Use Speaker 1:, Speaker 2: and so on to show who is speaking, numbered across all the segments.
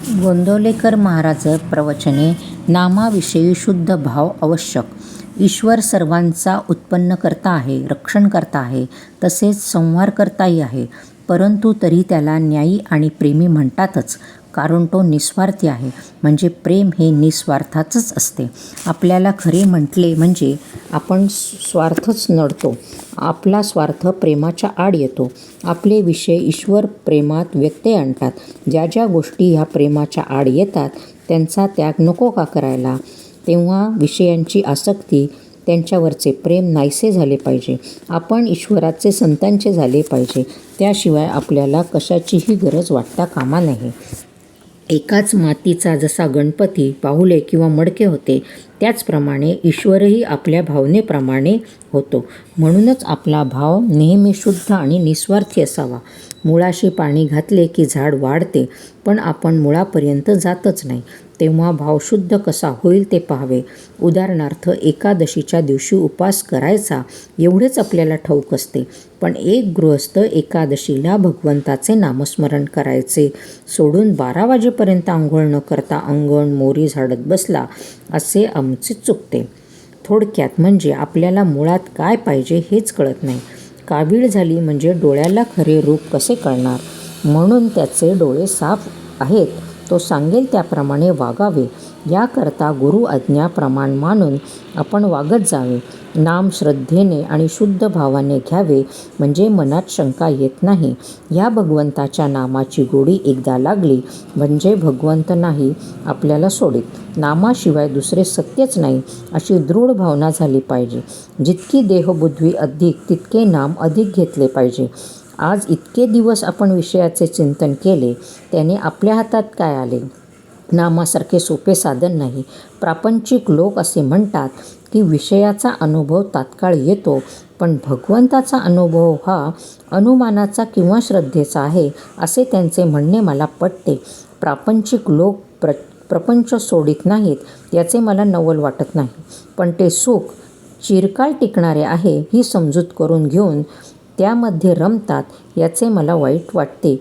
Speaker 1: गोंदवलेकर महाराज प्रवचने. नामाविषयी शुद्ध भाव आवश्यक. ईश्वर सर्वांचा उत्पन्न करता आहे, रक्षण करता आहे, तसेच संहार करताही आहे. परंतु तरी त्याला न्यायी आणि प्रेमी म्हणतातच, कारण तो निस्वार्थी आहे. म्हणजे प्रेम हे निस्वार्थाचंच असते. आपल्याला खरे म्हटले म्हणजे आपण स्वार्थच नडतो. आपला स्वार्थ प्रेमाच्या आड येतो. आपले विषय ईश्वर प्रेमात व्यत्यय आणतात. ज्या ज्या गोष्टी ह्या प्रेमाच्या आड येतात त्यांचा त्याग नको का करायला? तेव्हा विषयांची आसक्ती, त्यांच्यावरचे प्रेम नाहीसे झाले पाहिजे. आपण ईश्वराचे, संतांचे झाले पाहिजे. त्याशिवाय आपल्याला कशाचीही गरज वाटता कामा नये. एकाच मातीचा जसा गणपती, बाहुले किंवा मडके होते, त्याचप्रमाणे ईश्वरही आपल्या भावनेप्रमाणे होतो. म्हणूनच आपला भाव नेहमी शुद्ध आणि निस्वार्थी असावा. मुळाशी पाणी घातले की झाड वाढते, पण आपण मुळापर्यंत जातच नाही. तेव्हा भाव शुद्ध कसा होईल ते पाहावे. उदाहरणार्थ, एकादशीच्या दिवशी उपवास करायचा एवढेच आपल्याला ठाऊक असते, पण एक गृहस्थ एकादशीला भगवंताचे नामस्मरण करायचे सोडून 12 वाजेपर्यंत आंघोळ न करता अंगण मोरी झाडत बसला, असे आमचे चुकते. थोडक्यात म्हणजे आपल्याला मुळात काय पाहिजे हेच कळत नाही. कावीळ झाली म्हणजे डोळ्याला खरे रूप कसे कळणार? म्हणून त्याचे डोळे साफ आहेत, तो सांगेल त्याप्रमाणे वागावे. याकरता गुरु आज्ञा प्रमाण मानून आपण वागत जावे. नाम श्रद्धेने आणि शुद्ध भावाने घ्यावे, म्हणजे मनात शंका येत नाही. या भगवंताच्या नामाची गोडी एकदा लागली म्हणजे भगवंत नाही आपल्याला सोडित. नामाशिवाय दुसरे सत्यच नाही, अशी दृढ भावना झाली पाहिजे. जितकी देहबुद्धी अधिक, तितके नाम अधिक घेतले पाहिजे. आज इतके दिवस आपण विषयाचे चिंतन केले, त्याने आपल्या हातात काय आले? नामासारखे सोपे साधन नाही. प्रापंचिक लोक असे म्हणतात की विषयाचा अनुभव तात्काळ येतो, पण भगवंताचा अनुभव हा अनुमानाचा किंवा श्रद्धेचा आहे, असे त्यांचे म्हणणे मला पटते. प्रापंचिक लोक प्रपंच सोडित नाहीत, याचे मला नवल वाटत नाही. पण ते सुख चिरकाळ टिकणारे आहे ही समजूत करून घेऊन त्यामध्ये रमतात, याचे मला वाईट वाटते.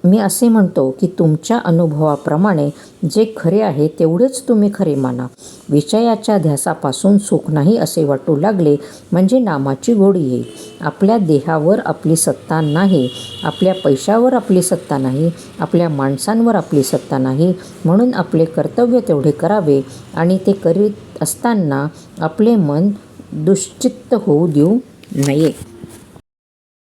Speaker 1: मी असे म्हणतो की तुमच्या अनुभवाप्रमाणे जे खरे आहे तेवढेच तुम्ही खरे माना. विषयाच्या ध्यासापासून सुख नाही असे वाटू लागले म्हणजे नामाची गोडी येईल. आपल्या देहावर आपली सत्ता नाही, आपल्या पैशावर आपली सत्ता नाही, आपल्या माणसांवर आपली सत्ता नाही. म्हणून आपले कर्तव्य तेवढे करावे आणि ते करीत असताना आपले मन दुश्चित्त होऊ देऊ नये.